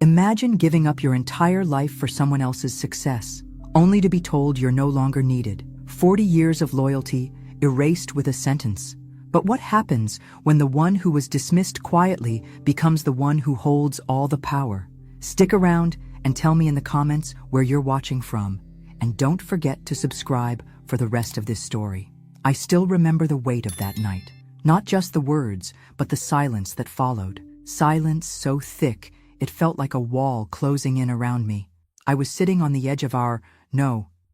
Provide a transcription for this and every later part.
Imagine giving up your entire life for someone else's success, only to be told you're no longer needed. 40 years of loyalty erased with a sentence. But what happens when the one who was dismissed quietly becomes the one who holds all the power? Stick around and tell me in the comments where you're watching from. And don't forget to subscribe for the rest of this story. I still remember the weight of that night. Not just the words, but the silence that followed. Silence so thick, it felt like a wall closing in around me. I was sitting on the edge of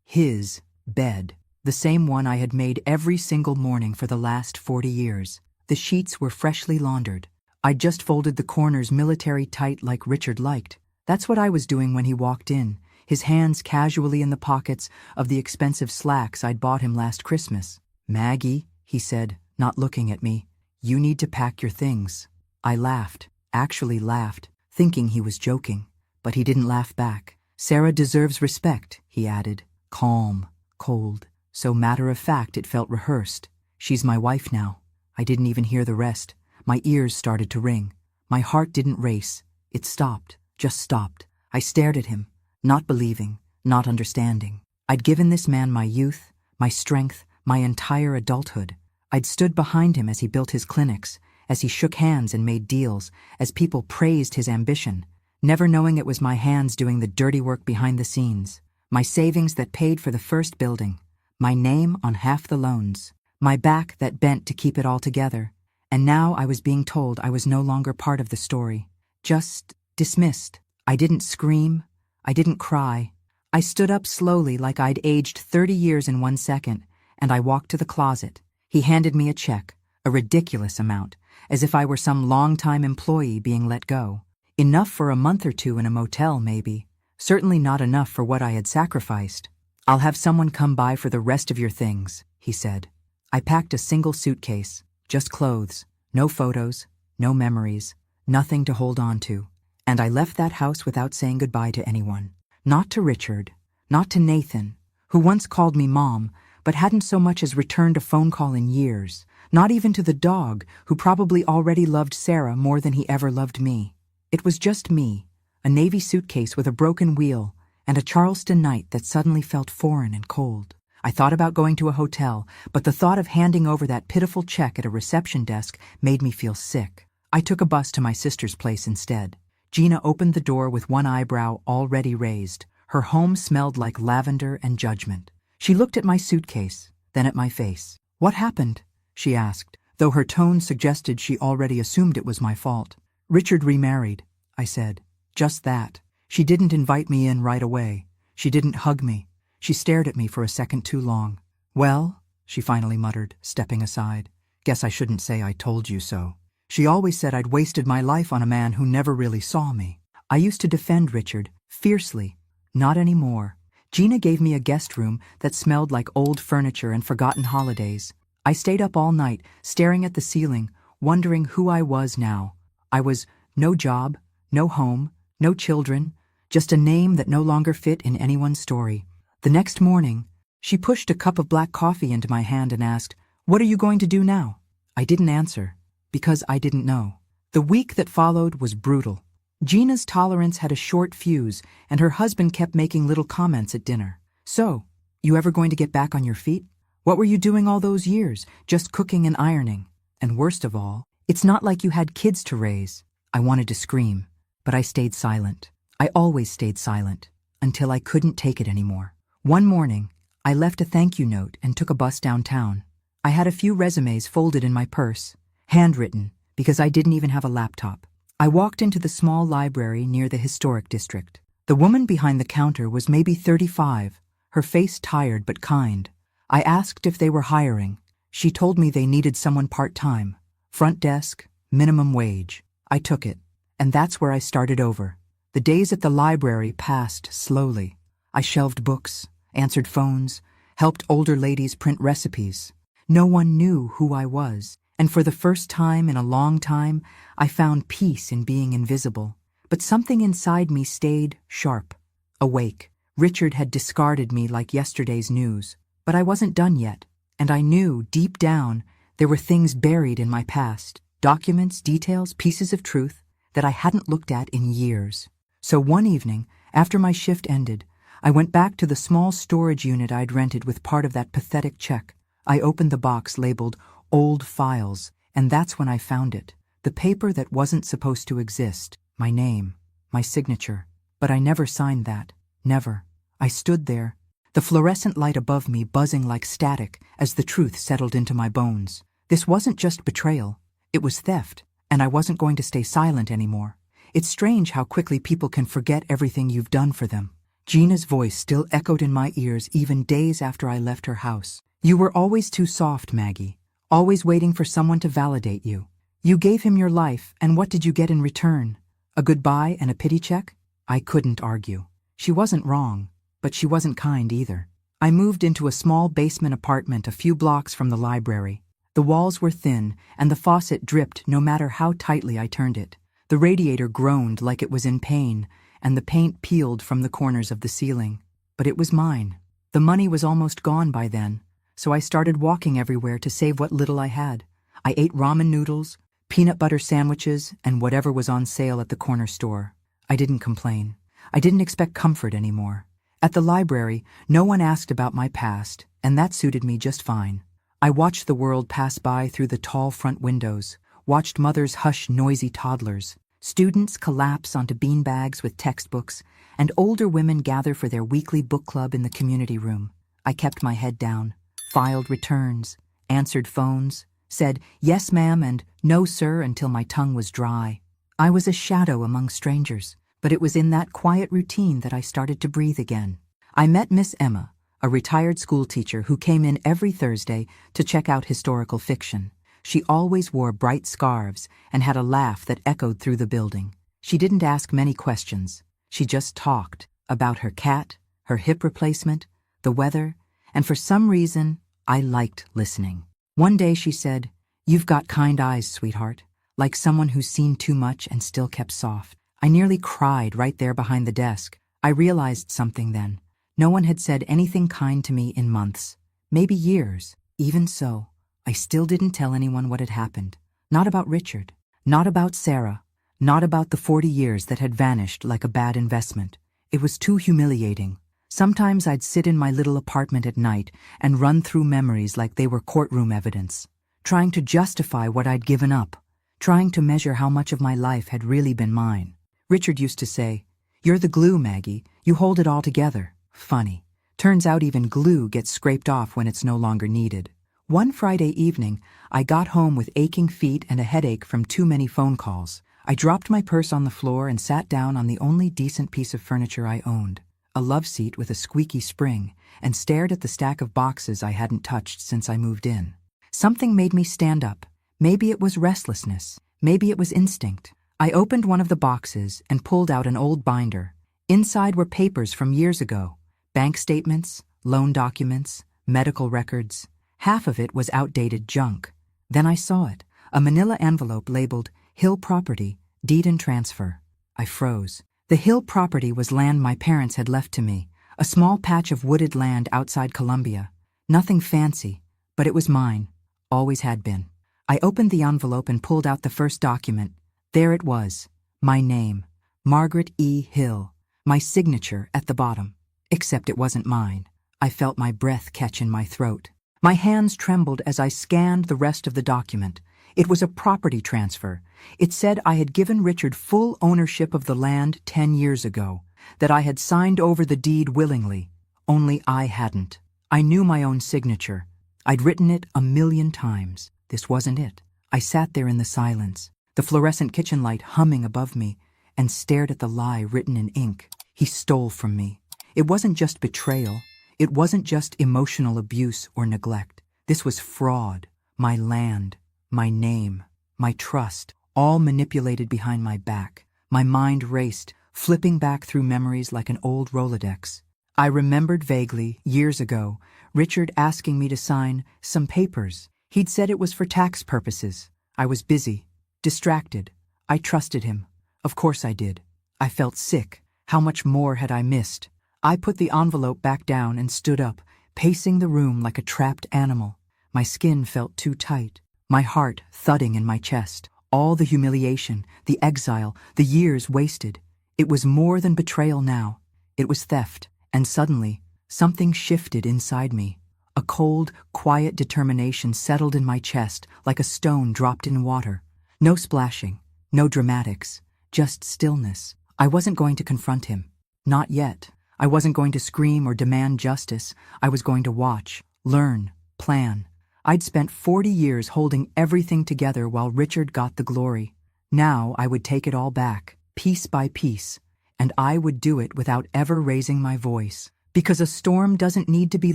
his bed. The same one I had made every single morning for the last 40 years. The sheets were freshly laundered. I'd just folded the corners military tight like Richard liked. That's what I was doing when he walked in, his hands casually in the pockets of the expensive slacks I'd bought him last Christmas. "Maggie," he said, not looking at me, "you need to pack your things." I laughed, actually laughed, thinking he was joking. But he didn't laugh back. "Sarah deserves respect," he added, calm, cold. So matter-of-fact it felt rehearsed. "She's my wife now." I didn't even hear the rest. My ears started to ring. My heart didn't race. It stopped, just stopped. I stared at him, not believing, not understanding. I'd given this man my youth, my strength, my entire adulthood. I'd stood behind him as he built his clinics, as he shook hands and made deals, as people praised his ambition, never knowing it was my hands doing the dirty work behind the scenes. My savings that paid for the first building. My name on half the loans, my back that bent to keep it all together, and now I was being told I was no longer part of the story, just dismissed. I didn't scream, I didn't cry. I stood up slowly like I'd aged 30 years in 1 second, and I walked to the closet. He handed me a check, a ridiculous amount, as if I were some long-time employee being let go. Enough for a month or two in a motel, maybe. Certainly not enough for what I had sacrificed. "I'll have someone come by for the rest of your things," he said. I packed a single suitcase, just clothes, no photos, no memories, nothing to hold on to. And I left that house without saying goodbye to anyone. Not to Richard, not to Nathan, who once called me Mom, but hadn't so much as returned a phone call in years. Not even to the dog, who probably already loved Sarah more than he ever loved me. It was just me, a navy suitcase with a broken wheel, and a Charleston night that suddenly felt foreign and cold. I thought about going to a hotel, but the thought of handing over that pitiful check at a reception desk made me feel sick. I took a bus to my sister's place instead. Gina opened the door with one eyebrow already raised. Her home smelled like lavender and judgment. She looked at my suitcase, then at my face. "What happened?" she asked, though her tone suggested she already assumed it was my fault. "Richard remarried," I said. Just that. She didn't invite me in right away. She didn't hug me. She stared at me for a second too long. "Well," she finally muttered, stepping aside. "Guess I shouldn't say I told you so." She always said I'd wasted my life on a man who never really saw me. I used to defend Richard, fiercely. Not anymore. Gina gave me a guest room that smelled like old furniture and forgotten holidays. I stayed up all night, staring at the ceiling, wondering who I was now. I was no job, no home, no children, just a name that no longer fit in anyone's story. The next morning, she pushed a cup of black coffee into my hand and asked, "What are you going to do now?" I didn't answer, because I didn't know. The week that followed was brutal. Gina's tolerance had a short fuse, and her husband kept making little comments at dinner. "So, you ever going to get back on your feet? What were you doing all those years, just cooking and ironing? And worst of all, it's not like you had kids to raise." I wanted to scream, but I stayed silent. I always stayed silent, until I couldn't take it anymore. One morning, I left a thank you note and took a bus downtown. I had a few resumes folded in my purse, handwritten, because I didn't even have a laptop. I walked into the small library near the historic district. The woman behind the counter was maybe 35, her face tired but kind. I asked if they were hiring. She told me they needed someone part-time, front desk, minimum wage. I took it, and that's where I started over. The days at the library passed slowly. I shelved books, answered phones, helped older ladies print recipes. No one knew who I was, and for the first time in a long time, I found peace in being invisible. But something inside me stayed sharp, awake. Richard had discarded me like yesterday's news, but I wasn't done yet, and I knew, deep down, there were things buried in my past, documents, details, pieces of truth that I hadn't looked at in years. So one evening, after my shift ended, I went back to the small storage unit I'd rented with part of that pathetic check. I opened the box labeled Old Files, and that's when I found it. The paper that wasn't supposed to exist. My name. My signature. But I never signed that. Never. I stood there, the fluorescent light above me buzzing like static as the truth settled into my bones. This wasn't just betrayal. It was theft, and I wasn't going to stay silent anymore. It's strange how quickly people can forget everything you've done for them. Gina's voice still echoed in my ears even days after I left her house. You were always too soft, Maggie. Always waiting for someone to validate you. You gave him your life, and what did you get in return? A goodbye and a pity check? I couldn't argue. She wasn't wrong, but she wasn't kind either. I moved into a small basement apartment a few blocks from the library. The walls were thin, and the faucet dripped no matter how tightly I turned it. The radiator groaned like it was in pain, and the paint peeled from the corners of the ceiling. But it was mine. The money was almost gone by then, so I started walking everywhere to save what little I had. I ate ramen noodles, peanut butter sandwiches, and whatever was on sale at the corner store. I didn't complain. I didn't expect comfort anymore. At the library, no one asked about my past, and that suited me just fine. I watched the world pass by through the tall front windows, watched mothers hush noisy toddlers, students collapse onto beanbags with textbooks, and older women gather for their weekly book club in the community room. I kept my head down, filed returns, answered phones, said yes ma'am and no sir until my tongue was dry. I was a shadow among strangers, but it was in that quiet routine that I started to breathe again. I met Miss Emma, a retired school teacher who came in every Thursday to check out historical fiction. She always wore bright scarves and had a laugh that echoed through the building. She didn't ask many questions. She just talked about her cat, her hip replacement, the weather, and for some reason, I liked listening. One day she said, "You've got kind eyes, sweetheart," like someone who's seen too much and still kept soft. I nearly cried right there behind the desk. I realized something then. No one had said anything kind to me in months, maybe years. Even so, I still didn't tell anyone what had happened. Not about Richard, not about Sarah, not about the 40 years that had vanished like a bad investment. It was too humiliating. Sometimes I'd sit in my little apartment at night and run through memories like they were courtroom evidence, trying to justify what I'd given up, trying to measure how much of my life had really been mine. Richard used to say, "You're the glue, Maggie. You hold it all together." Funny. Turns out even glue gets scraped off when it's no longer needed. One Friday evening, I got home with aching feet and a headache from too many phone calls. I dropped my purse on the floor and sat down on the only decent piece of furniture I owned, a love seat with a squeaky spring, and stared at the stack of boxes I hadn't touched since I moved in. Something made me stand up. Maybe it was restlessness. Maybe it was instinct. I opened one of the boxes and pulled out an old binder. Inside were papers from years ago. Bank statements, loan documents, medical records. Half of it was outdated junk. Then I saw it, a manila envelope labeled Hill Property, Deed and Transfer. I froze. The Hill property was land my parents had left to me, a small patch of wooded land outside Columbia. Nothing fancy, but it was mine. Always had been. I opened the envelope and pulled out the first document. There it was. My name, Margaret E. Hill. My signature at the bottom. Except it wasn't mine. I felt my breath catch in my throat. My hands trembled as I scanned the rest of the document. It was a property transfer. It said I had given Richard full ownership of the land 10 years ago, that I had signed over the deed willingly. Only I hadn't. I knew my own signature. I'd written it 1,000,000 times. This wasn't it. I sat there in the silence, the fluorescent kitchen light humming above me, and stared at the lie written in ink. He stole from me. It wasn't just betrayal. It wasn't just emotional abuse or neglect. This was fraud. My land, my name, my trust, all manipulated behind my back. My mind raced, flipping back through memories like an old Rolodex. I remembered vaguely, years ago, Richard asking me to sign some papers. He'd said it was for tax purposes. I was busy, distracted. I trusted him. Of course I did. I felt sick. How much more had I missed? I put the envelope back down and stood up, pacing the room like a trapped animal. My skin felt too tight, my heart thudding in my chest. All the humiliation, the exile, the years wasted. It was more than betrayal now. It was theft. And suddenly, something shifted inside me. A cold, quiet determination settled in my chest like a stone dropped in water. No splashing, no dramatics, just stillness. I wasn't going to confront him. Not yet. I wasn't going to scream or demand justice. I was going to watch, learn, plan. I'd spent 40 years holding everything together while Richard got the glory. Now I would take it all back, piece by piece, and I would do it without ever raising my voice. Because a storm doesn't need to be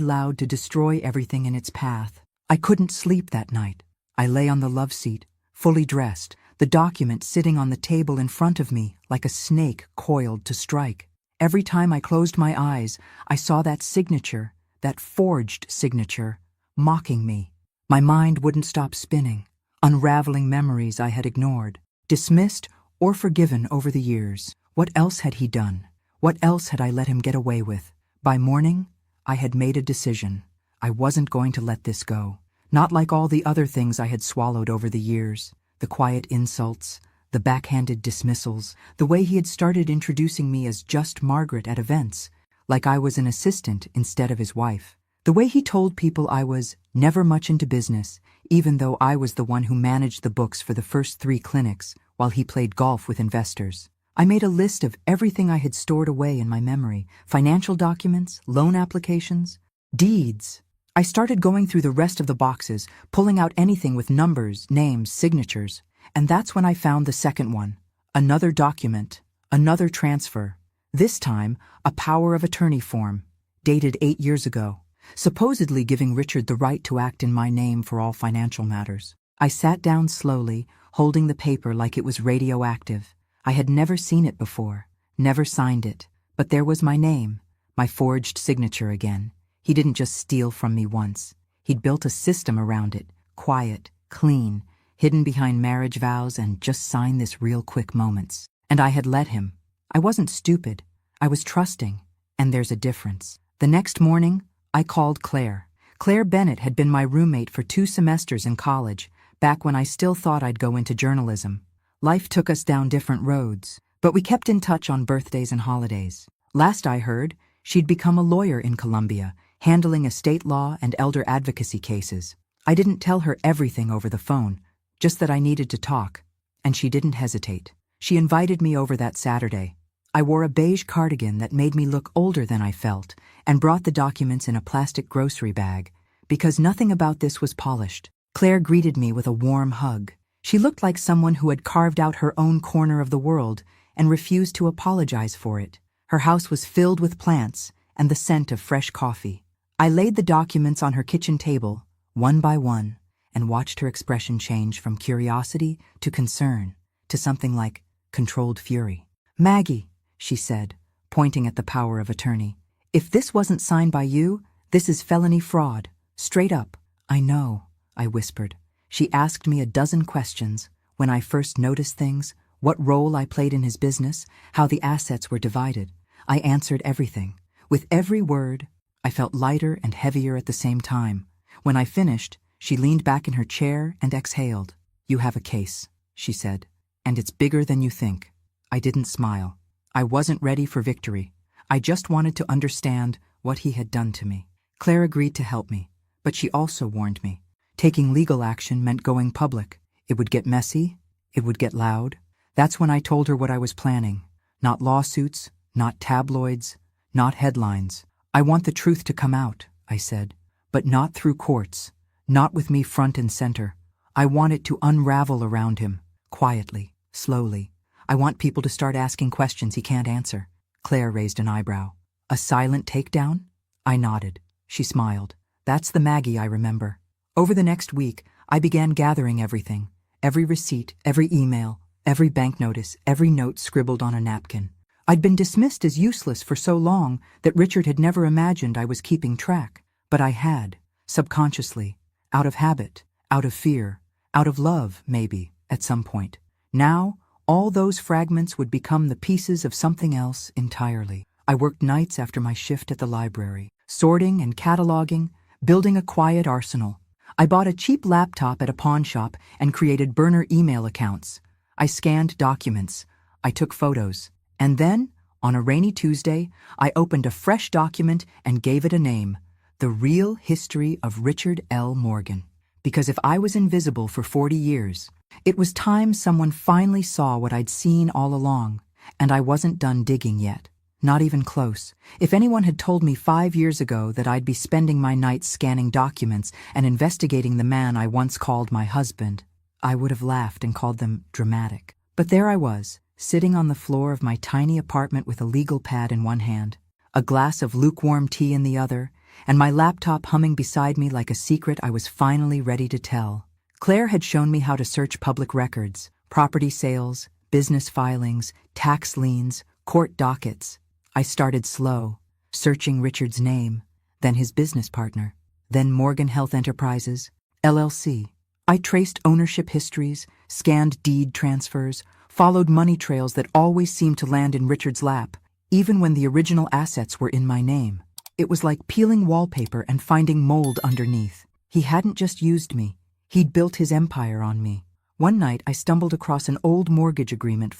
loud to destroy everything in its path. I couldn't sleep that night. I lay on the love seat, fully dressed, the document sitting on the table in front of me like a snake coiled to strike. Every time I closed my eyes, I saw that signature, that forged signature, mocking me. My mind wouldn't stop spinning, unraveling memories I had ignored, dismissed or forgiven over the years. What else had he done? What else had I let him get away with? By morning, I had made a decision. I wasn't going to let this go. Not like all the other things I had swallowed over the years. The quiet insults, the backhanded dismissals, the way he had started introducing me as just Margaret at events, like I was an assistant instead of his wife. The way he told people I was never much into business, even though I was the one who managed the books for the first 3 clinics while he played golf with investors. I made a list of everything I had stored away in my memory, financial documents, loan applications, deeds. I started going through the rest of the boxes, pulling out anything with numbers, names, signatures, and that's when I found the second one. Another document, another transfer. This time, a power of attorney form, dated 8 years ago, supposedly giving Richard the right to act in my name for all financial matters. I sat down slowly, holding the paper like it was radioactive. I had never seen it before, never signed it, but there was my name, my forged signature again. He didn't just steal from me once. He'd built a system around it, quiet, clean, hidden behind marriage vows and just sign this real quick moments. And I had let him. I wasn't stupid. I was trusting. And there's a difference. The next morning, I called Claire. Claire Bennett had been my roommate for 2 semesters in college, back when I still thought I'd go into journalism. Life took us down different roads, but we kept in touch on birthdays and holidays. Last I heard, she'd become a lawyer in Colombia, handling estate law and elder advocacy cases. I didn't tell her everything over the phone, just that I needed to talk, and she didn't hesitate. She invited me over that Saturday. I wore a beige cardigan that made me look older than I felt, and brought the documents in a plastic grocery bag, because nothing about this was polished. Claire greeted me with a warm hug. She looked like someone who had carved out her own corner of the world and refused to apologize for it. Her house was filled with plants and the scent of fresh coffee. I laid the documents on her kitchen table, one by one, and watched her expression change from curiosity to concern to something like controlled fury. "Maggie," she said, pointing at the power of attorney, "if this wasn't signed by you, this is felony fraud. Straight up." "I know," I whispered. She asked me a dozen questions, when I first noticed things, what role I played in his business, how the assets were divided. I answered everything. With every word, I felt lighter and heavier at the same time. When I finished, she leaned back in her chair and exhaled. "You have a case," she said, "and it's bigger than you think." I didn't smile. I wasn't ready for victory. I just wanted to understand what he had done to me. Claire agreed to help me, but she also warned me. Taking legal action meant going public. It would get messy. It would get loud. That's when I told her what I was planning. Not lawsuits, not tabloids, not headlines. "I want the truth to come out," I said, "but not through courts, not with me front and center. I want it to unravel around him, quietly, slowly. I want people to start asking questions he can't answer." Claire raised an eyebrow. "A silent takedown?" I nodded. She smiled. "That's the Maggie I remember." Over the next week, I began gathering everything. Every receipt, every email, every bank notice, every note scribbled on a napkin. I'd been dismissed as useless for so long that Richard had never imagined I was keeping track. But I had, subconsciously, out of habit, out of fear, out of love, maybe, at some point. Now, all those fragments would become the pieces of something else entirely. I worked nights after my shift at the library, sorting and cataloging, building a quiet arsenal. I bought a cheap laptop at a pawn shop and created burner email accounts. I scanned documents. I took photos. And then, on a rainy Tuesday, I opened a fresh document and gave it a name: The Real History of Richard L. Morgan. Because if I was invisible for 40 years, it was time someone finally saw what I'd seen all along, and I wasn't done digging yet. Not even close. If anyone had told me 5 years ago that I'd be spending my nights scanning documents and investigating the man I once called my husband, I would have laughed and called them dramatic. But there I was, sitting on the floor of my tiny apartment with a legal pad in one hand, a glass of lukewarm tea in the other, and my laptop humming beside me like a secret I was finally ready to tell. Claire had shown me how to search public records, property sales, business filings, tax liens, court dockets. I started slow, searching Richard's name, then his business partner, then Morgan Health Enterprises, LLC. I traced ownership histories, scanned deed transfers, followed money trails that always seemed to land in Richard's lap, even when the original assets were in my name. It was like peeling wallpaper and finding mold underneath. He hadn't just used me. He'd built his empire on me. One night I stumbled across an old mortgage agreement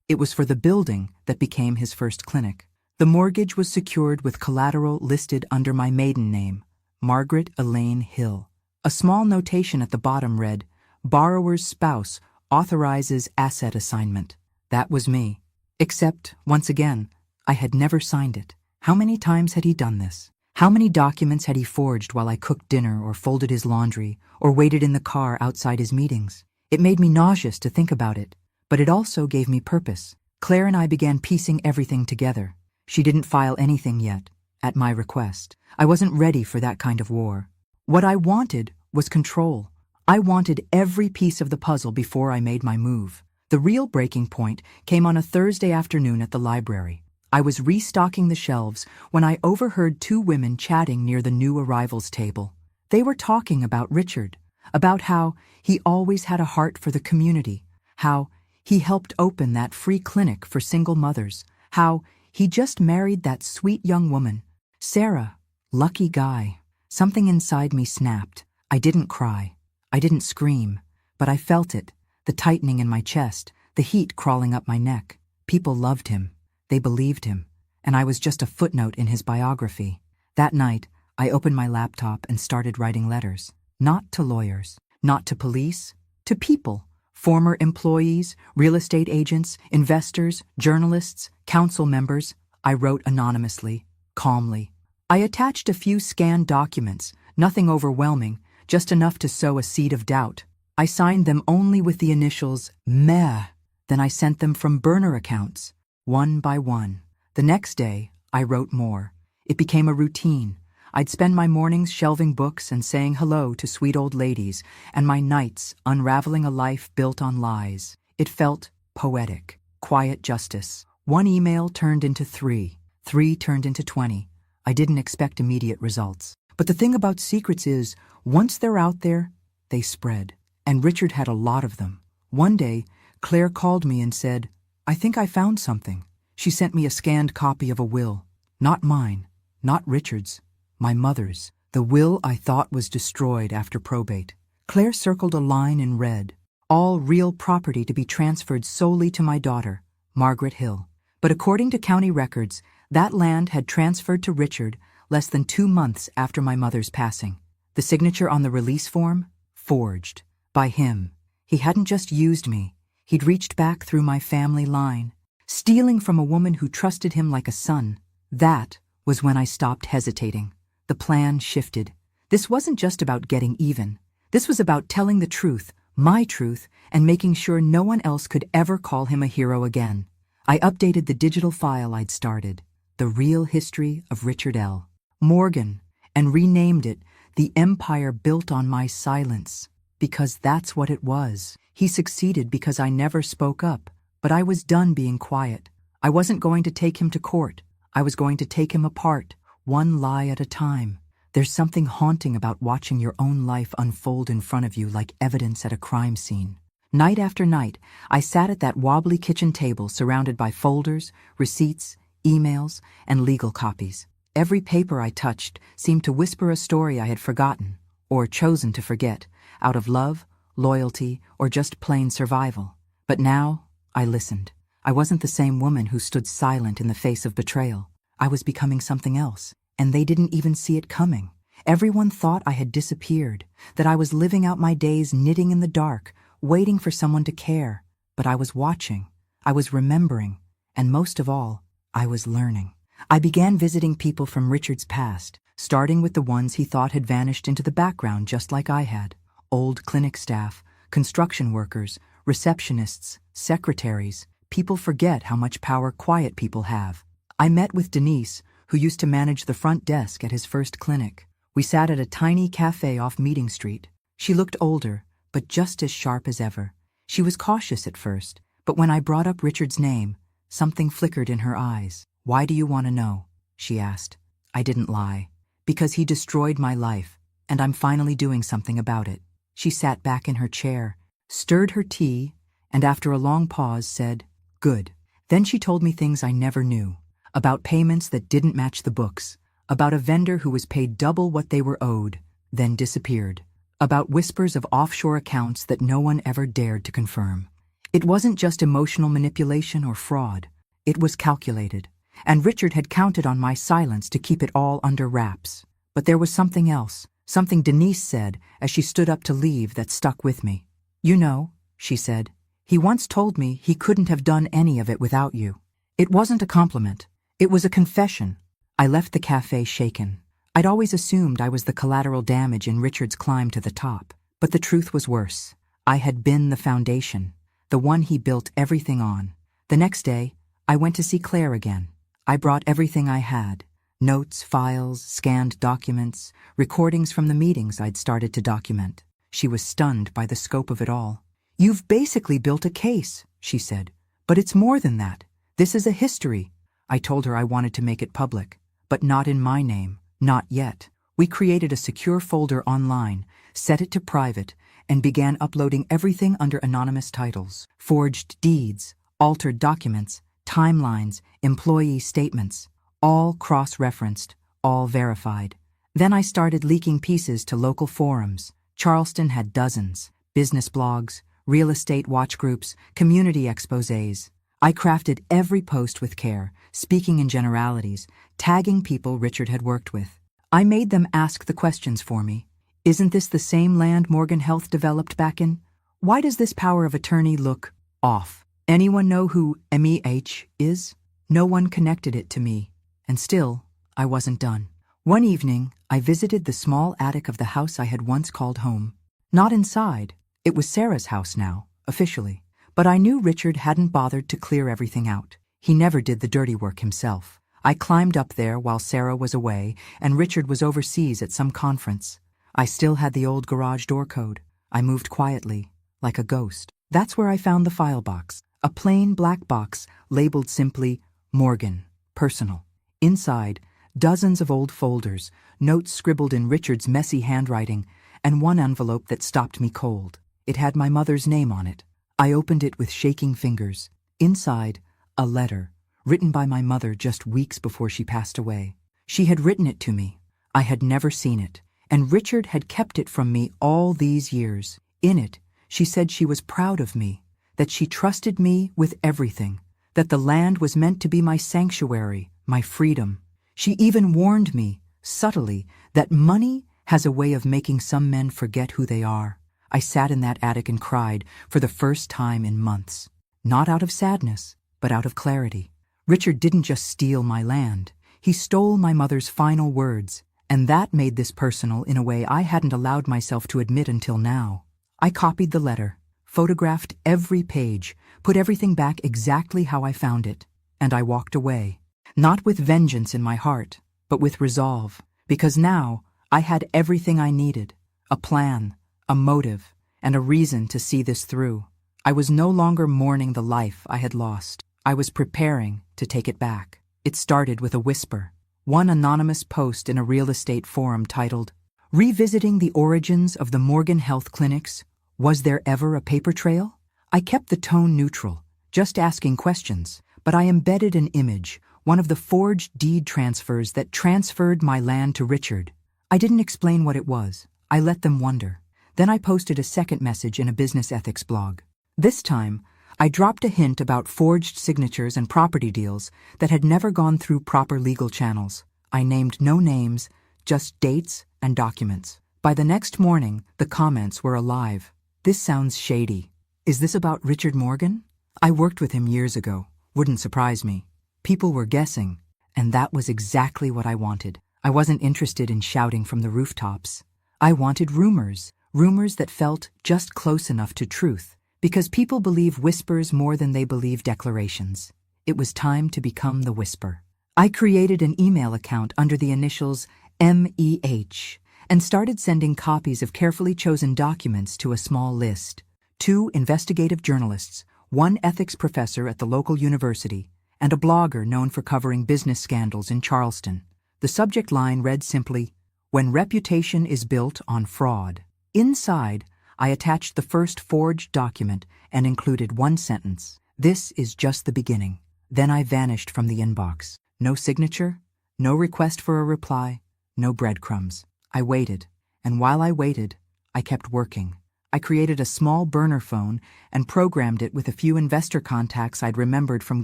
it was for the building that became his first clinic. The mortgage was secured with collateral listed under my maiden name, Margaret Elaine Hill. A small notation at the bottom read, "Borrower's spouse authorizes asset assignment." That was me. Except, once again, I had never signed it. How many times had he done this? How many documents had he forged while I cooked dinner or folded his laundry or waited in the car outside his meetings? It made me nauseous to think about it, but it also gave me purpose. Claire and I began piecing everything together. She didn't file anything yet, at my request. I wasn't ready for that kind of war. What I wanted was control. I wanted every piece of the puzzle before I made my move. The real breaking point came on a Thursday afternoon at the library. I was restocking the shelves when I overheard two women chatting near the new arrivals table. They were talking about Richard, about how he always had a heart for the community, how he helped open that free clinic for single mothers, how he just married that sweet young woman, Sarah. Lucky guy. Something inside me snapped. I didn't cry. I didn't scream, but I felt it, the tightening in my chest, the heat crawling up my neck. People loved him. They believed him, and I was just a footnote in his biography. That night, I opened my laptop and started writing letters. Not to lawyers, not to police, to people. Former employees, real estate agents, investors, journalists, council members. I wrote anonymously, calmly. I attached a few scanned documents, nothing overwhelming, just enough to sow a seed of doubt. I signed them only with the initials MEH. Then I sent them from burner accounts, one by one. The next day, I wrote more. It became a routine. I'd spend my mornings shelving books and saying hello to sweet old ladies, and my nights unraveling a life built on lies. It felt poetic, quiet justice. One email turned into 3. 3 turned into 20. I didn't expect immediate results. But the thing about secrets is, once they're out there, they spread. And Richard had a lot of them. One day, Claire called me and said, "I think I found something." She sent me a scanned copy of a will. Not mine, not Richard's. My mother's, the will I thought was destroyed after probate. Claire circled a line in red. All real property to be transferred solely to my daughter, Margaret Hill. But according to county records, that land had transferred to Richard less than 2 months after my mother's passing. The signature on the release form? Forged. By him. He hadn't just used me. He'd reached back through my family line, stealing from a woman who trusted him like a son. That was when I stopped hesitating. The plan shifted. This wasn't just about getting even. This was about telling the truth, my truth, and making sure no one else could ever call him a hero again. I updated the digital file I'd started, The Real History of Richard L. Morgan, and renamed it The Empire Built on My Silence, because that's what it was. He succeeded because I never spoke up, but I was done being quiet. I wasn't going to take him to court. I was going to take him apart, one lie at a time. There's something haunting about watching your own life unfold in front of you like evidence at a crime scene. Night after night, I sat at that wobbly kitchen table surrounded by folders, receipts, emails, and legal copies. Every paper I touched seemed to whisper a story I had forgotten, or chosen to forget, out of love, loyalty, or just plain survival. But now, I listened. I wasn't the same woman who stood silent in the face of betrayal. I was becoming something else, and they didn't even see it coming. Everyone thought I had disappeared, that I was living out my days knitting in the dark, waiting for someone to care. But I was watching, I was remembering, and most of all, I was learning. I began visiting people from Richard's past, starting with the ones he thought had vanished into the background just like I had. Old clinic staff, construction workers, receptionists, secretaries. People forget how much power quiet people have. I met with Denise, who used to manage the front desk at his first clinic. We sat at a tiny cafe off Meeting Street. She looked older, but just as sharp as ever. She was cautious at first, but when I brought up Richard's name, something flickered in her eyes. "Why do you want to know?" she asked. I didn't lie. "Because he destroyed my life, and I'm finally doing something about it." She sat back in her chair, stirred her tea, and after a long pause said, "Good." Then she told me things I never knew. About payments that didn't match the books. About a vendor who was paid double what they were owed, then disappeared. About whispers of offshore accounts that no one ever dared to confirm. It wasn't just emotional manipulation or fraud. It was calculated. And Richard had counted on my silence to keep it all under wraps. But there was something else, something Denise said as she stood up to leave that stuck with me. "You know," she said, "he once told me he couldn't have done any of it without you." It wasn't a compliment. It was a confession. I left the cafe shaken. I'd always assumed I was the collateral damage in Richard's climb to the top. But the truth was worse. I had been the foundation, the one he built everything on. The next day, I went to see Claire again. I brought everything I had. Notes, files, scanned documents, recordings from the meetings I'd started to document. She was stunned by the scope of it all. "You've basically built a case," she said. "But it's more than that. This is a history." I told her I wanted to make it public, but not in my name, not yet. We created a secure folder online, set it to private, and began uploading everything under anonymous titles. Forged deeds, altered documents, timelines, employee statements, all cross-referenced, all verified. Then I started leaking pieces to local forums. Charleston had dozens, business blogs, real estate watch groups, community exposés. I crafted every post with care, speaking in generalities, tagging people Richard had worked with. I made them ask the questions for me. Isn't this the same land Morgan Health developed back in? Why does this power of attorney look off? Anyone know who MEH is? No one connected it to me. And still, I wasn't done. One evening, I visited the small attic of the house I had once called home. Not inside. It was Sarah's house now, officially. But I knew Richard hadn't bothered to clear everything out. He never did the dirty work himself. I climbed up there while Sarah was away and Richard was overseas at some conference. I still had the old garage door code. I moved quietly, like a ghost. That's where I found the file box, a plain black box labeled simply Morgan, personal. Inside, dozens of old folders, notes scribbled in Richard's messy handwriting, and one envelope that stopped me cold. It had my mother's name on it. I opened it with shaking fingers. Inside, a letter, written by my mother just weeks before she passed away. She had written it to me. I had never seen it, and Richard had kept it from me all these years. In it, she said she was proud of me, that she trusted me with everything, that the land was meant to be my sanctuary, my freedom. She even warned me, subtly, that money has a way of making some men forget who they are. I sat in that attic and cried for the first time in months. Not out of sadness, but out of clarity. Richard didn't just steal my land. He stole my mother's final words, and that made this personal in a way I hadn't allowed myself to admit until now. I copied the letter, photographed every page, put everything back exactly how I found it, and I walked away. Not with vengeance in my heart, but with resolve, because now I had everything I needed, a plan, a motive, and a reason to see this through. I was no longer mourning the life I had lost. I was preparing to take it back. It started with a whisper. One anonymous post in a real estate forum titled, "Revisiting the Origins of the Morgan Health Clinics. Was there ever a paper trail?" I kept the tone neutral, just asking questions, but I embedded an image, one of the forged deed transfers that transferred my land to Richard. I didn't explain what it was. I let them wonder. Then I posted a second message in a business ethics blog. This time, I dropped a hint about forged signatures and property deals that had never gone through proper legal channels. I named no names, just dates and documents. By the next morning, the comments were alive. This sounds shady. Is this about Richard Morgan? I worked with him years ago. Wouldn't surprise me. People were guessing, and that was exactly what I wanted. I wasn't interested in shouting from the rooftops. I wanted rumors that felt just close enough to truth, because people believe whispers more than they believe declarations. It was time to become the whisper. I created an email account under the initials MEH and started sending copies of carefully chosen documents to a small list. 2 investigative journalists, 1 ethics professor at the local university, and a blogger known for covering business scandals in Charleston. The subject line read simply, "When reputation is built on fraud." Inside, I attached the first forged document and included 1 sentence. "This is just the beginning." Then I vanished from the inbox. No signature, no request for a reply, no breadcrumbs. I waited, and while I waited, I kept working. I created a small burner phone and programmed it with a few investor contacts I'd remembered from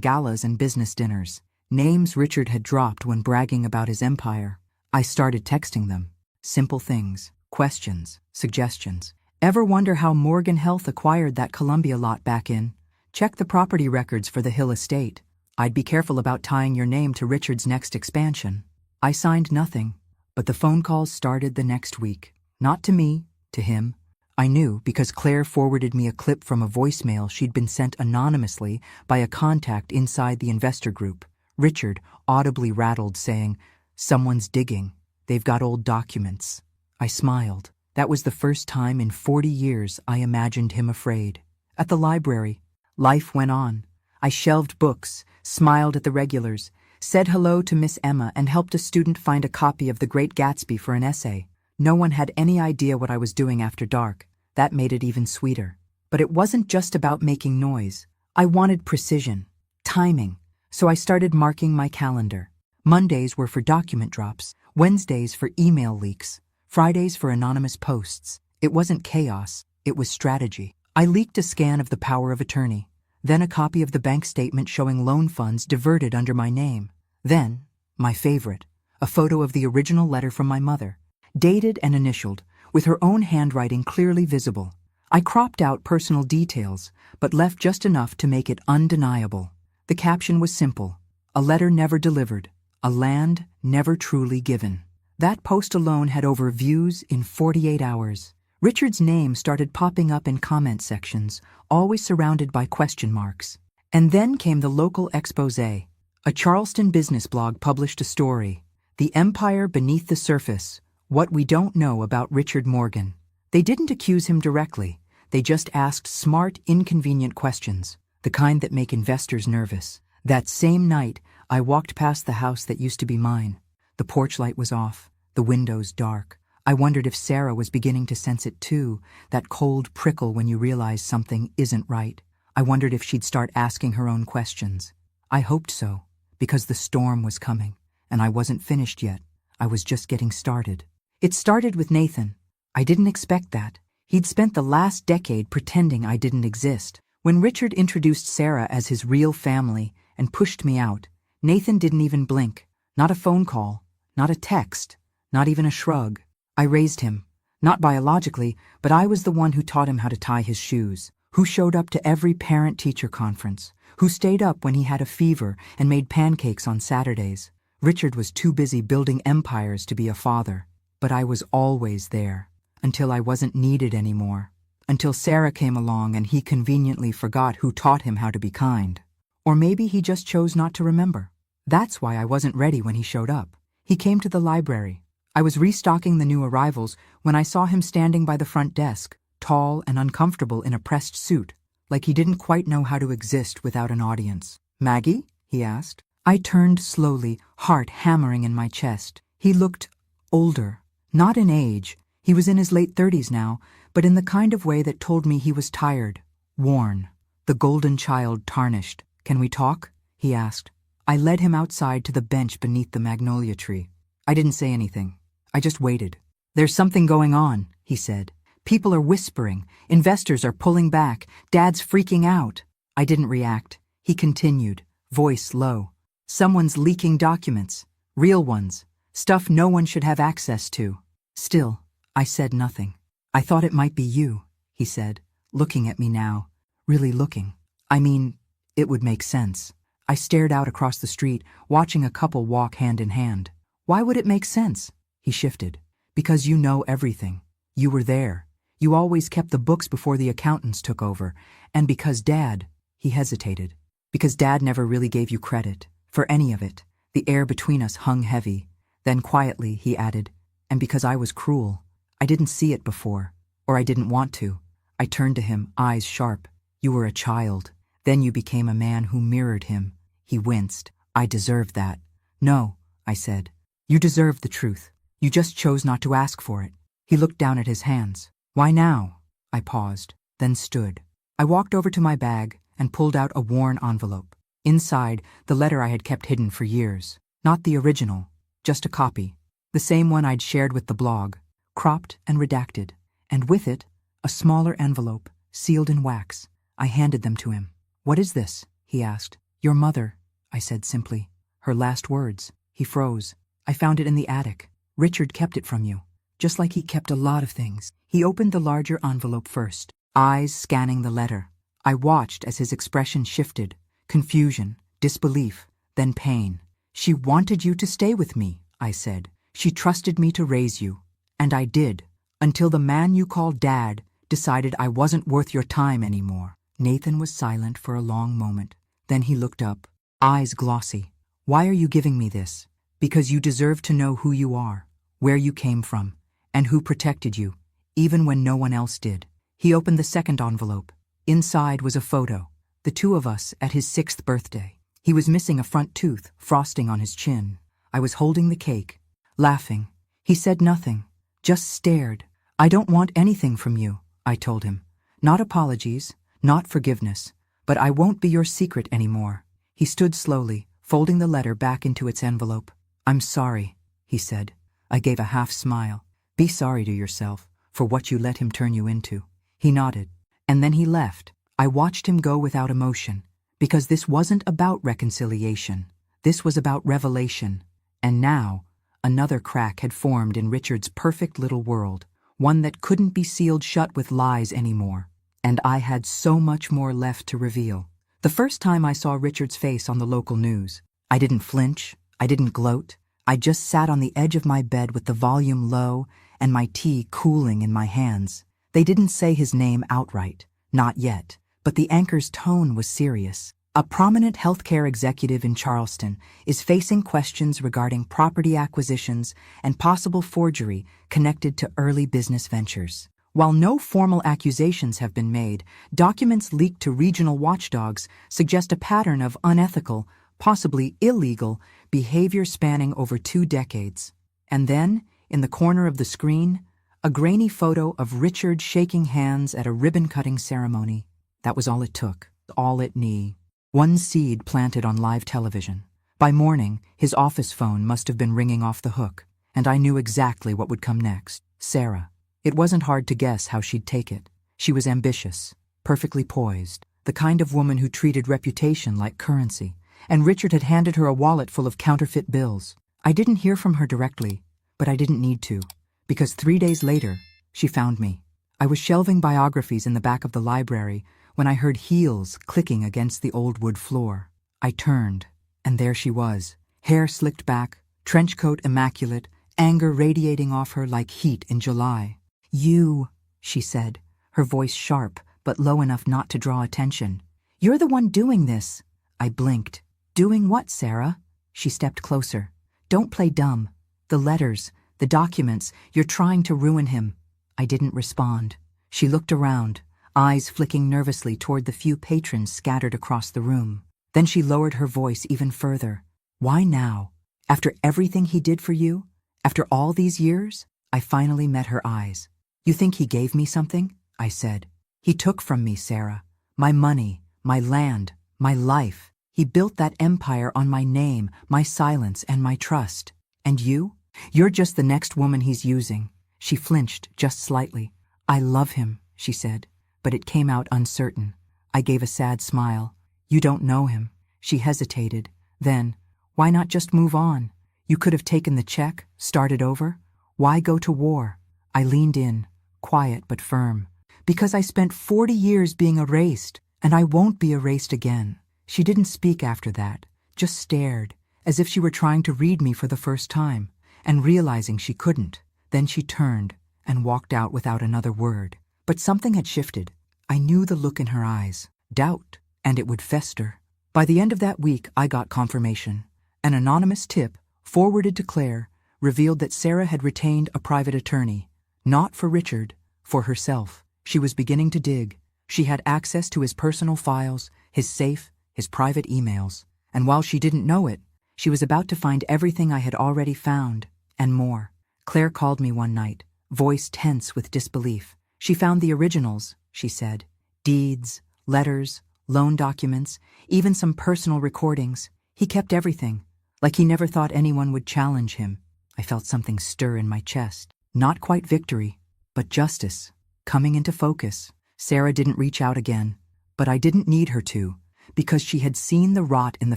galas and business dinners. Names Richard had dropped when bragging about his empire. I started texting them. Simple things, questions, suggestions. Ever wonder how Morgan Health acquired that Columbia lot back in? Check the property records for the Hill estate. I'd be careful about tying your name to Richard's next expansion. I signed nothing, but the phone calls started the next week. Not to me, to him. I knew because Claire forwarded me a clip from a voicemail she'd been sent anonymously by a contact inside the investor group. Richard audibly rattled, saying, "Someone's digging. They've got old documents." I smiled. That was the first time in 40 years I imagined him afraid. At the library, life went on. I shelved books, smiled at the regulars, said hello to Miss Emma, and helped a student find a copy of The Great Gatsby for an essay. No one had any idea what I was doing after dark. That made it even sweeter. But it wasn't just about making noise. I wanted precision, timing, so I started marking my calendar. Mondays were for document drops, Wednesdays for email leaks, Fridays for anonymous posts. It wasn't chaos, it was strategy. I leaked a scan of the power of attorney, then a copy of the bank statement showing loan funds diverted under my name. Then, my favorite, a photo of the original letter from my mother, dated and initialed, with her own handwriting clearly visible. I cropped out personal details, but left just enough to make it undeniable. The caption was simple: "A letter never delivered, a land never truly given." That post alone had over views in 48 hours. Richard's name started popping up in comment sections, always surrounded by question marks. And then came the local expose. A Charleston business blog published a story, "The Empire Beneath the Surface: What We Don't Know About Richard Morgan." They didn't accuse him directly. They just asked smart, inconvenient questions, the kind that make investors nervous. That same night, I walked past the house that used to be mine. The porch light was off, the windows dark. I wondered if Sarah was beginning to sense it too, that cold prickle when you realize something isn't right. I wondered if she'd start asking her own questions. I hoped so, because the storm was coming, and I wasn't finished yet. I was just getting started. It started with Nathan. I didn't expect that. He'd spent the last decade pretending I didn't exist. When Richard introduced Sarah as his real family and pushed me out, Nathan didn't even blink. Not a phone call, not a text, not even a shrug. I raised him, not biologically, but I was the one who taught him how to tie his shoes, who showed up to every parent-teacher conference, who stayed up when he had a fever and made pancakes on Saturdays. Richard was too busy building empires to be a father, but I was always there, until I wasn't needed anymore, until Sarah came along and he conveniently forgot who taught him how to be kind. Or maybe he just chose not to remember. That's why I wasn't ready when he showed up. He came to the library. I was restocking the new arrivals when I saw him standing by the front desk, tall and uncomfortable in a pressed suit, like he didn't quite know how to exist without an audience. "Maggie?" he asked. I turned slowly, heart hammering in my chest. He looked older, not in age. He was in his late 30s now, but in the kind of way that told me he was tired, worn, the golden child tarnished. "Can we talk?" he asked. I led him outside to the bench beneath the magnolia tree. I didn't say anything. I just waited. "There's something going on," he said. "People are whispering. Investors are pulling back. Dad's freaking out." I didn't react. He continued, voice low. Someone's leaking documents. Real ones. Stuff no one should have access to. Still, I said nothing. I thought it might be you, he said, looking at me now. Really looking. I mean, it would make sense. I stared out across the street, watching a couple walk hand in hand. Why would it make sense? He shifted. Because you know everything. You were there. You always kept the books before the accountants took over. And because Dad, he hesitated. Because Dad never really gave you credit for any of it. The air between us hung heavy. Then quietly, he added, and because I was cruel. I didn't see it before. Or I didn't want to. I turned to him, eyes sharp. You were a child. Then you became a man who mirrored him. He winced. I deserved that. No, I said. You deserved the truth. You just chose not to ask for it. He looked down at his hands. Why now? I paused, then stood. I walked over to my bag and pulled out a worn envelope. Inside, the letter I had kept hidden for years. Not the original, just a copy. The same one I'd shared with the blog, cropped and redacted. And with it, a smaller envelope, sealed in wax. I handed them to him. What is this? He asked. Your mother, I said simply. Her last words. He froze. I found it in the attic. Richard kept it from you. Just like he kept a lot of things. He opened the larger envelope first, eyes scanning the letter. I watched as his expression shifted. Confusion, disbelief, then pain. She wanted you to stay with me, I said. She trusted me to raise you. And I did. Until the man you call Dad decided I wasn't worth your time anymore. Nathan was silent for a long moment. Then he looked up, eyes glossy. Why are you giving me this? Because you deserve to know who you are, where you came from, and who protected you, even when no one else did. He opened the second envelope. Inside was a photo, the two of us at his 6th birthday. He was missing a front tooth, frosting on his chin. I was holding the cake, laughing. He said nothing, just stared. I don't want anything from you, I told him. Not apologies, not forgiveness, but I won't be your secret anymore. He stood slowly, folding the letter back into its envelope. I'm sorry, he said. I gave a half smile. Be sorry to yourself for what you let him turn you into. He nodded, and then he left. I watched him go without emotion, because this wasn't about reconciliation. This was about revelation. And now, another crack had formed in Richard's perfect little world, one that couldn't be sealed shut with lies anymore. And I had so much more left to reveal. The first time I saw Richard's face on the local news, I didn't flinch, I didn't gloat. I just sat on the edge of my bed with the volume low and my tea cooling in my hands. They didn't say his name outright, not yet, but the anchor's tone was serious. A prominent healthcare executive in Charleston is facing questions regarding property acquisitions and possible forgery connected to early business ventures. While no formal accusations have been made, documents leaked to regional watchdogs suggest a pattern of unethical, possibly illegal, behavior spanning over 2 decades. And then, in the corner of the screen, a grainy photo of Richard shaking hands at a ribbon-cutting ceremony. That was all it took, all it needed. One seed planted on live television. By morning, his office phone must have been ringing off the hook, and I knew exactly what would come next. Sarah. It wasn't hard to guess how she'd take it. She was ambitious, perfectly poised, the kind of woman who treated reputation like currency. And Richard had handed her a wallet full of counterfeit bills. I didn't hear from her directly, but I didn't need to, because 3 days later, she found me. I was shelving biographies in the back of the library when I heard heels clicking against the old wood floor. I turned, and there she was, hair slicked back, trench coat immaculate, anger radiating off her like heat in July. You, she said, her voice sharp but low enough not to draw attention. You're the one doing this. I blinked. Doing what, Sarah? She stepped closer. Don't play dumb. The letters, the documents, you're trying to ruin him. I didn't respond. She looked around, eyes flicking nervously toward the few patrons scattered across the room. Then she lowered her voice even further. Why now? After everything he did for you? After all these years? I finally met her eyes. You think he gave me something? I said. He took from me, Sarah. My money, my land, my life. He built that empire on my name, my silence, and my trust. And you? You're just the next woman he's using. She flinched just slightly. I love him, she said, but it came out uncertain. I gave a sad smile. You don't know him. She hesitated. Then, why not just move on? You could have taken the check, started over. Why go to war? I leaned in, quiet but firm. Because I spent 40 years being erased, and I won't be erased again. She didn't speak after that, just stared, as if she were trying to read me for the first time, and realizing she couldn't. Then she turned and walked out without another word. But something had shifted. I knew the look in her eyes. Doubt, and it would fester. By the end of that week, I got confirmation. An anonymous tip, forwarded to Claire, revealed that Sarah had retained a private attorney. Not for Richard, for herself. She was beginning to dig. She had access to his personal files, his safe, his private emails. And while she didn't know it, she was about to find everything I had already found, and more. Claire called me one night, voice tense with disbelief. She found the originals, she said. Deeds, letters, loan documents, even some personal recordings. He kept everything, like he never thought anyone would challenge him. I felt something stir in my chest. Not quite victory, but justice, coming into focus. Sarah didn't reach out again, but I didn't need her to, because she had seen the rot in the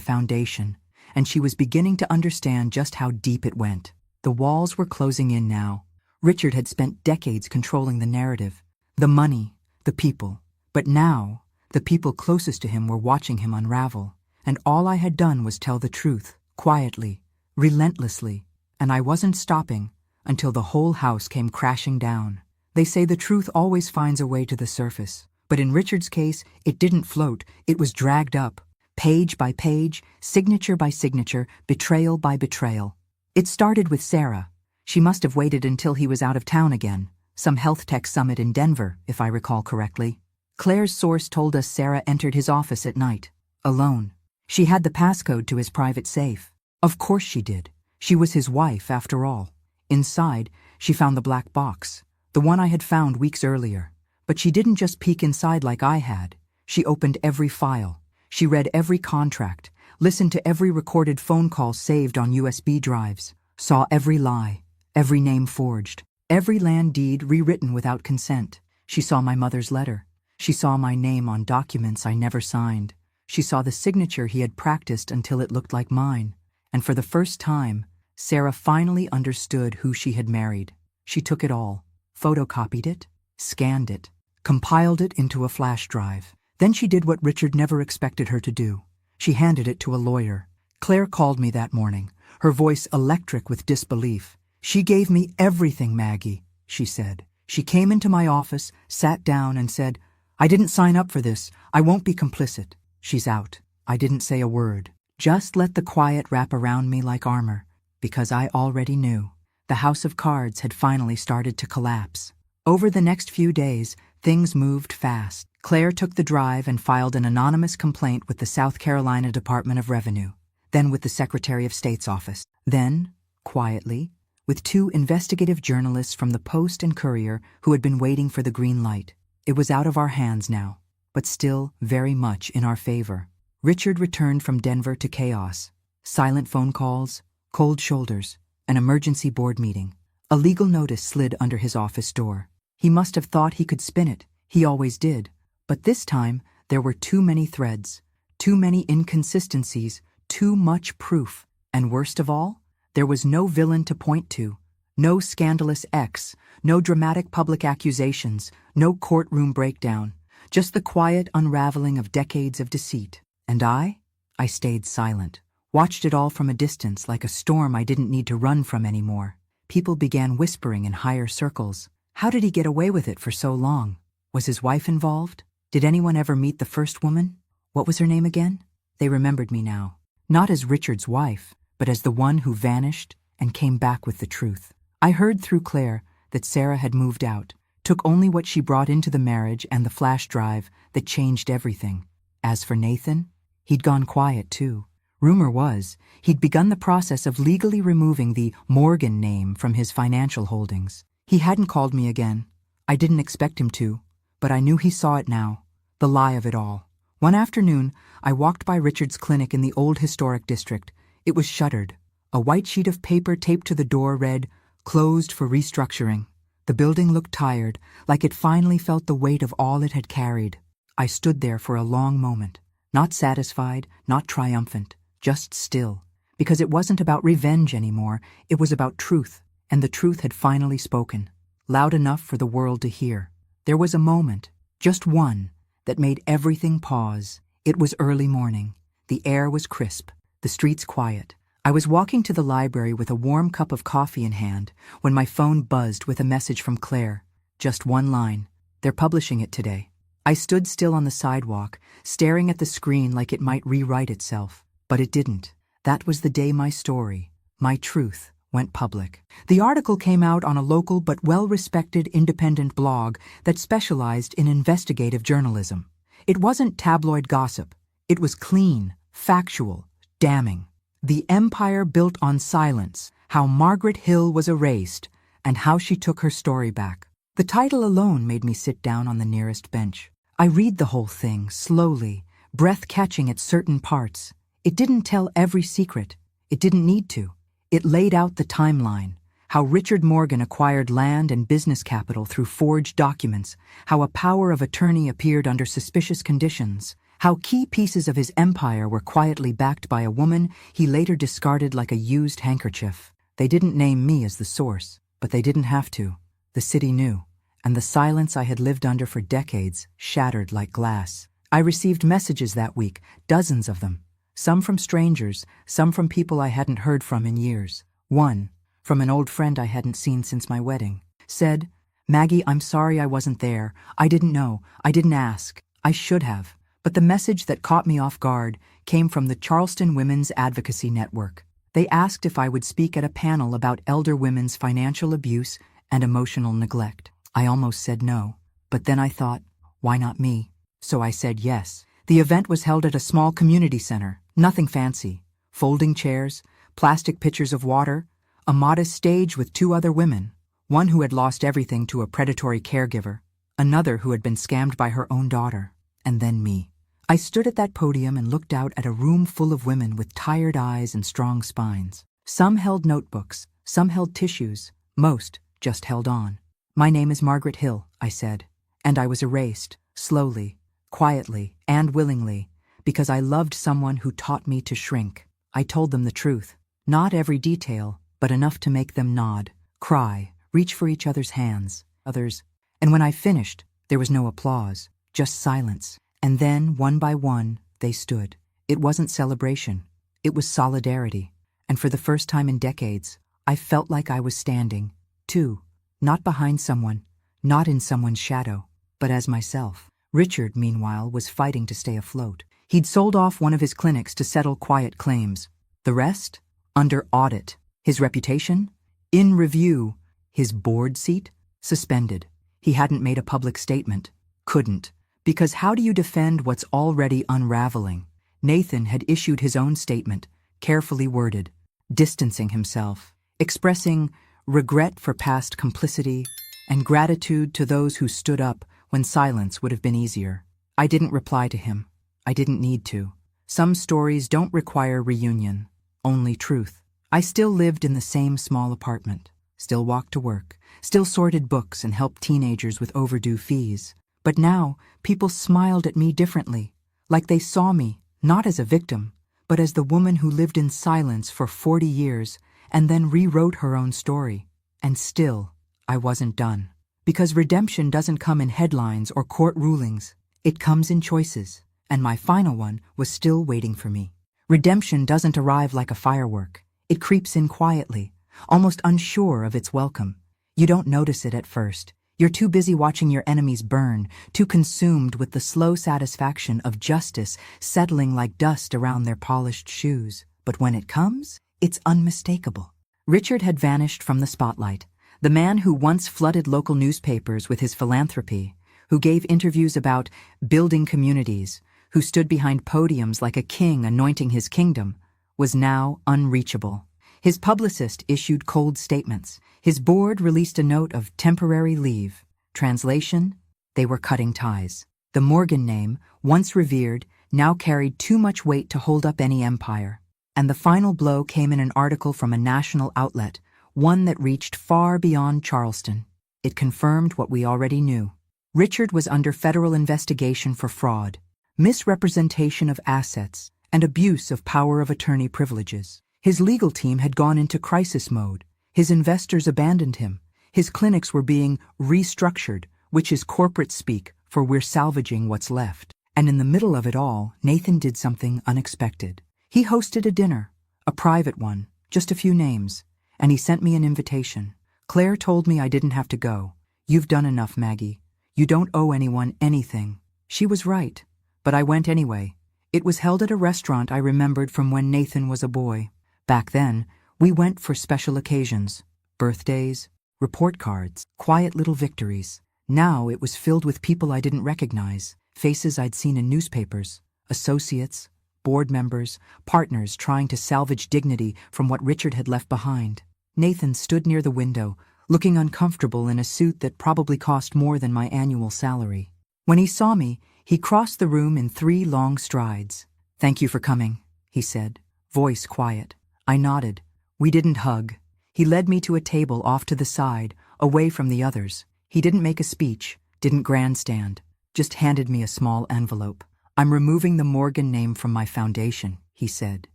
foundation, and she was beginning to understand just how deep it went. The walls were closing in now. Richard had spent decades controlling the narrative, the money, the people. But now, the people closest to him were watching him unravel, and all I had done was tell the truth, quietly, relentlessly, and I wasn't stopping until the whole house came crashing down. They say the truth always finds a way to the surface, but in Richard's case, it didn't float, it was dragged up, page by page, signature by signature, betrayal by betrayal. It started with Sarah. She must have waited until he was out of town again, some health tech summit in Denver, if I recall correctly. Claire's source told us Sarah entered his office at night, alone. She had the passcode to his private safe. Of course she did. She was his wife, after all. Inside, she found the black box, the one I had found weeks earlier. But she didn't just peek inside like I had. She opened every file. She read every contract, listened to every recorded phone call saved on USB drives, saw every lie, every name forged, every land deed rewritten without consent. She saw my mother's letter. She saw my name on documents I never signed. She saw the signature he had practiced until it looked like mine. And for the first time, Sarah finally understood who she had married. She took it all, photocopied it, scanned it, compiled it into a flash drive. Then she did what Richard never expected her to do. She handed it to a lawyer. Claire called me that morning, her voice electric with disbelief. She gave me everything, Maggie, she said. She came into my office, sat down and said, I didn't sign up for this. I won't be complicit. She's out. I didn't say a word. Just let the quiet wrap around me like armor, because I already knew. The house of cards had finally started to collapse. Over the next few days, things moved fast. Claire took the drive and filed an anonymous complaint with the South Carolina Department of Revenue, then with the Secretary of State's office. Then, quietly, with 2 investigative journalists from the Post and Courier who had been waiting for the green light. It was out of our hands now, but still very much in our favor. Richard returned from Denver to chaos. Silent phone calls, cold shoulders, an emergency board meeting. A legal notice slid under his office door. He must have thought he could spin it. He always did. But this time, there were too many threads, too many inconsistencies, too much proof. And worst of all, there was no villain to point to, no scandalous ex, no dramatic public accusations, no courtroom breakdown, just the quiet unraveling of decades of deceit. And I stayed silent, watched it all from a distance like a storm I didn't need to run from anymore. People began whispering in higher circles. How did he get away with it for so long? Was his wife involved? Did anyone ever meet the first woman? What was her name again? They remembered me now. Not as Richard's wife, but as the one who vanished and came back with the truth. I heard through Claire that Sarah had moved out, took only what she brought into the marriage and the flash drive that changed everything. As for Nathan, he'd gone quiet too. Rumor was he'd begun the process of legally removing the Morgan name from his financial holdings. He hadn't called me again. I didn't expect him to, but I knew he saw it now, the lie of it all. One afternoon, I walked by Richard's clinic in the old historic district. It was shuttered. A white sheet of paper taped to the door read, "Closed for restructuring." The building looked tired, like it finally felt the weight of all it had carried. I stood there for a long moment, not satisfied, not triumphant, just still. Because it wasn't about revenge anymore, it was about truth, and the truth had finally spoken, loud enough for the world to hear. There was a moment, just one, that made everything pause. It was early morning. The air was crisp, the streets quiet. I was walking to the library with a warm cup of coffee in hand when my phone buzzed with a message from Claire. Just one line. They're publishing it today. I stood still on the sidewalk, staring at the screen like it might rewrite itself. But it didn't. That was the day my story, my truth, went public. The article came out on a local but well-respected independent blog that specialized in investigative journalism. It wasn't tabloid gossip. It was clean, factual, damning. The Empire Built on Silence, How Margaret Hill Was Erased, and How She Took Her Story Back. The title alone made me sit down on the nearest bench. I read the whole thing, slowly, breath catching at certain parts. It didn't tell every secret. It didn't need to. It laid out the timeline, how Richard Morgan acquired land and business capital through forged documents, how a power of attorney appeared under suspicious conditions, how key pieces of his empire were quietly backed by a woman he later discarded like a used handkerchief. They didn't name me as the source, but they didn't have to. The city knew, and the silence I had lived under for decades shattered like glass. I received messages that week, dozens of them. Some from strangers, some from people I hadn't heard from in years. One, from an old friend I hadn't seen since my wedding, said, "Maggie, I'm sorry I wasn't there. I didn't know. I didn't ask. I should have." But the message that caught me off guard came from the Charleston Women's Advocacy Network. They asked if I would speak at a panel about elder women's financial abuse and emotional neglect. I almost said no, but then I thought, why not me? So I said yes. The event was held at a small community center, nothing fancy. Folding chairs, plastic pitchers of water, a modest stage with two other women, one who had lost everything to a predatory caregiver, another who had been scammed by her own daughter, and then me. I stood at that podium and looked out at a room full of women with tired eyes and strong spines. Some held notebooks, some held tissues, most just held on. "My name is Margaret Hill," I said, "and I was erased, slowly, quietly, and willingly, because I loved someone who taught me to shrink." I told them the truth. Not every detail, but enough to make them nod, cry, reach for each other's hands, and when I finished, there was no applause, just silence. And then, one by one, they stood. It wasn't celebration. It was solidarity. And for the first time in decades, I felt like I was standing, too, not behind someone, not in someone's shadow, but as myself. Richard, meanwhile, was fighting to stay afloat. He'd sold off one of his clinics to settle quiet claims. The rest? Under audit. His reputation? In review. His board seat? Suspended. He hadn't made a public statement. Couldn't. Because how do you defend what's already unraveling? Nathan had issued his own statement, carefully worded, distancing himself, expressing regret for past complicity and gratitude to those who stood up when silence would have been easier. I didn't reply to him. I didn't need to. Some stories don't require reunion, only truth. I still lived in the same small apartment, still walked to work, still sorted books and helped teenagers with overdue fees. But now, people smiled at me differently, like they saw me, not as a victim, but as the woman who lived in silence for 40 years and then rewrote her own story. And still, I wasn't done. Because redemption doesn't come in headlines or court rulings. It comes in choices, and my final one was still waiting for me. Redemption doesn't arrive like a firework. It creeps in quietly, almost unsure of its welcome. You don't notice it at first. You're too busy watching your enemies burn, too consumed with the slow satisfaction of justice settling like dust around their polished shoes. But when it comes, it's unmistakable. Richard had vanished from the spotlight. The man who once flooded local newspapers with his philanthropy, who gave interviews about building communities, who stood behind podiums like a king anointing his kingdom, was now unreachable. His publicist issued cold statements. His board released a note of temporary leave. Translation: they were cutting ties. The Morgan name, once revered, now carried too much weight to hold up any empire. And the final blow came in an article from a national outlet, one that reached far beyond Charleston. It confirmed what we already knew. Richard was under federal investigation for fraud, misrepresentation of assets, and abuse of power of attorney privileges. His legal team had gone into crisis mode. His investors abandoned him. His clinics were being restructured, which is corporate speak for we're salvaging what's left. And in the middle of it all, Nathan did something unexpected. He hosted a dinner, a private one, just a few names, and he sent me an invitation. Claire told me I didn't have to go. You've done enough, Maggie. You don't owe anyone anything. She was right, but I went anyway. It was held at a restaurant I remembered from when Nathan was a boy. Back then, we went for special occasions, birthdays, report cards, quiet little victories. Now it was filled with people I didn't recognize, faces I'd seen in newspapers, associates, board members, partners trying to salvage dignity from what Richard had left behind. Nathan stood near the window, looking uncomfortable in a suit that probably cost more than my annual salary. When he saw me, he crossed the room in 3 long strides. "Thank you for coming," he said, voice quiet. I nodded. We didn't hug. He led me to a table off to the side, away from the others. He didn't make a speech, didn't grandstand, just handed me a small envelope. "I'm removing the Morgan name from my foundation," he said,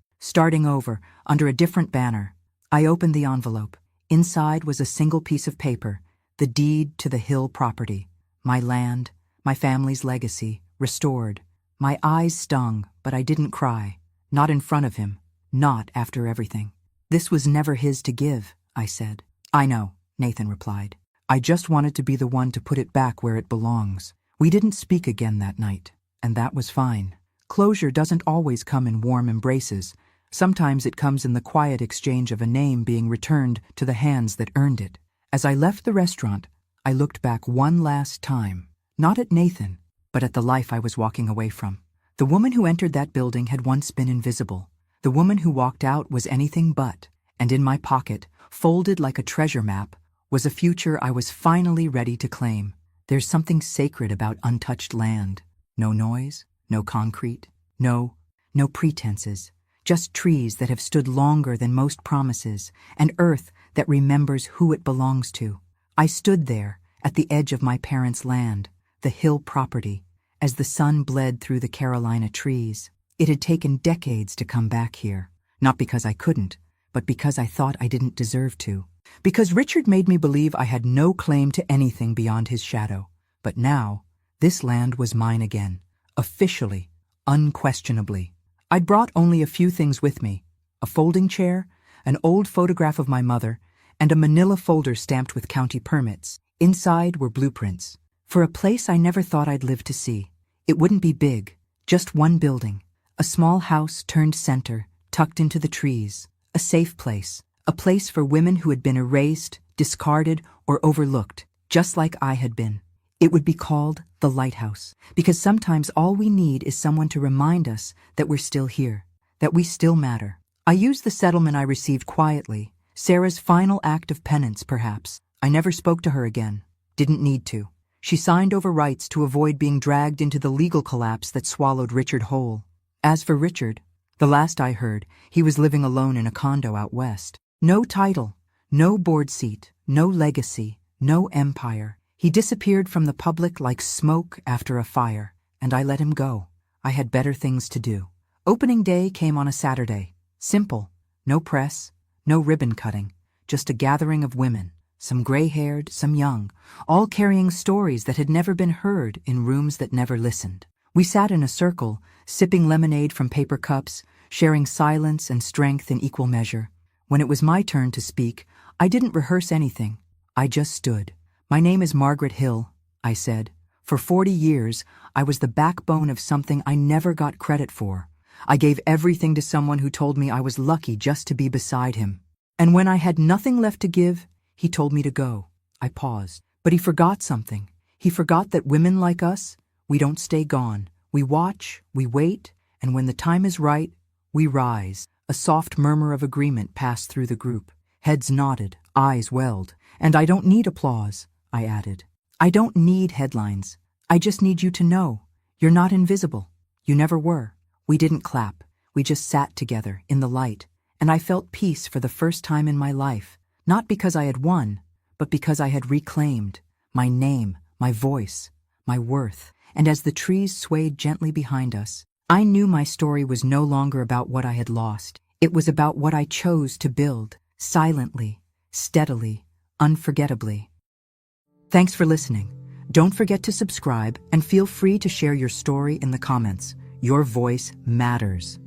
starting over, under a different banner. I opened the envelope. Inside was a single piece of paper, the deed to the Hill property. My land, my family's legacy, restored. My eyes stung, but I didn't cry. Not in front of him. Not after everything. "This was never his to give," I said. "I know," Nathan replied. "I just wanted to be the one to put it back where it belongs." We didn't speak again that night, and that was fine. Closure doesn't always come in warm embraces. Sometimes it comes in the quiet exchange of a name being returned to the hands that earned it. As I left the restaurant, I looked back one last time, not at Nathan, but at the life I was walking away from. The woman who entered that building had once been invisible. The woman who walked out was anything but, and in my pocket, folded like a treasure map, was a future I was finally ready to claim. There's something sacred about untouched land. No noise, no concrete, no pretenses. Just trees that have stood longer than most promises, and earth that remembers who it belongs to. I stood there, at the edge of my parents' land, the Hill property, as the sun bled through the Carolina trees. It had taken decades to come back here, not because I couldn't, but because I thought I didn't deserve to. Because Richard made me believe I had no claim to anything beyond his shadow. But now, this land was mine again, officially, unquestionably. I'd brought only a few things with me: a folding chair, an old photograph of my mother, and a manila folder stamped with county permits. Inside were blueprints for a place I never thought I'd live to see. It wouldn't be big, just one building. A small house turned center, tucked into the trees. A safe place. A place for women who had been erased, discarded, or overlooked, just like I had been. It would be called the Lighthouse, because sometimes all we need is someone to remind us that we're still here, that we still matter. I used the settlement I received quietly, Sarah's final act of penance, perhaps. I never spoke to her again. Didn't need to. She signed over rights to avoid being dragged into the legal collapse that swallowed Richard whole. As for Richard, the last I heard, he was living alone in a condo out west. No title, no board seat, no legacy, no empire. He disappeared from the public like smoke after a fire, and I let him go. I had better things to do. Opening day came on a Saturday. Simple. No press, no ribbon cutting, just a gathering of women, some gray-haired, some young, all carrying stories that had never been heard in rooms that never listened. We sat in a circle, sipping lemonade from paper cups, sharing silence and strength in equal measure. When it was my turn to speak, I didn't rehearse anything. I just stood. "My name is Margaret Hill," I said. "For 40 years, I was the backbone of something I never got credit for. I gave everything to someone who told me I was lucky just to be beside him. And when I had nothing left to give, he told me to go." I paused. But he forgot something. He forgot that women like us, we don't stay gone. We watch, we wait, and when the time is right, we rise. A soft murmur of agreement passed through the group. Heads nodded, eyes welled. "And I don't need applause," I added. "I don't need headlines. I just need you to know. You're not invisible. You never were." We didn't clap. We just sat together, in the light, and I felt peace for the first time in my life, not because I had won, but because I had reclaimed my name, my voice. my worth. And as the trees swayed gently behind us, I knew my story was no longer about what I had lost. It was about what I chose to build, silently, steadily, unforgettably. Thanks for listening. Don't forget to subscribe and feel free to share your story in the comments. Your voice matters.